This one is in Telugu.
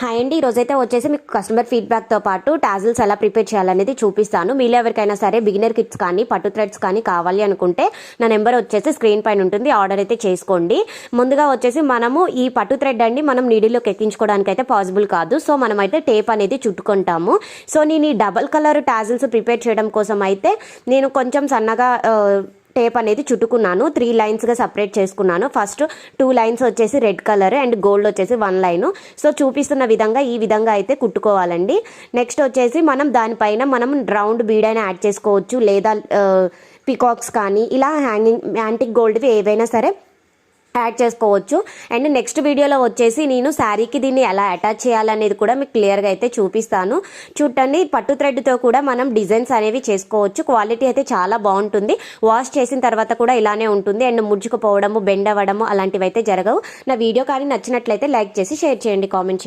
హాయ్ అండి. ఈరోజైతే వచ్చేసి మీకు కస్టమర్ ఫీడ్బ్యాక్తో పాటు టాజిల్స్ ఎలా ప్రిపేర్ చేయాలనేది చూపిస్తాను. మీలో ఎవరికైనా సరే బిగినర్ కిట్స్ కానీ పట్టు థ్రెడ్స్ కానీ కావాలి అనుకుంటే నా నెంబర్ వచ్చేసి స్క్రీన్ పైన ఉంటుంది, ఆర్డర్ అయితే చేసుకోండి. ముందుగా వచ్చేసి మనము ఈ పట్టు థ్రెడ్ అండి మనం నీడిల్లోకి ఎక్కించుకోవడానికి అయితే పాసిబుల్ కాదు. సో మనమైతే టేప్ అనేది చుట్టుకుంటాము. సో నేను ఈ డబల్ కలర్ టాజిల్స్ ప్రిపేర్ చేయడం కోసం అయితే నేను కొంచెం సన్నగా టేప్ అనేది చుట్టుకున్నాను. 3 లైన్స్గా సపరేట్ చేసుకున్నాను. ఫస్ట్ 2 లైన్స్ వచ్చేసి రెడ్ కలర్ అండ్ గోల్డ్ వచ్చేసి 1 లైన్. సో చూపిస్తున్న విధంగా ఈ విధంగా అయితే కుట్టుకోవాలండి. నెక్స్ట్ వచ్చేసి మనం దానిపైన మనం రౌండ్ బీడ్ అయినా యాడ్ చేసుకోవచ్చు, లేదా పికాక్స్ కానీ ఇలా హ్యాంగింగ్ యాంటిక్ గోల్డ్వి ఏవైనా సరే యాడ్ చేసుకోవచ్చు. అండ్ నెక్స్ట్ వీడియోలో వచ్చేసి నేను శారీకి దీన్ని ఎలా అటాచ్ చేయాలనేది కూడా మీకు క్లియర్గా అయితే చూపిస్తాను. చూడండి, పట్టు థ్రెడ్తో కూడా మనం డిజైన్స్ అనేవి చేసుకోవచ్చు. క్వాలిటీ అయితే చాలా బాగుంటుంది. వాష్ చేసిన తర్వాత కూడా ఇలానే ఉంటుంది. అండ్ ముడుచుకుపోవడము, బెండ్ అవ్వడము అలాంటివి అయితే జరగవు. నా వీడియో కానీ నచ్చినట్లయితే లైక్ చేసి షేర్ చేయండి, కామెంట్ చేయండి.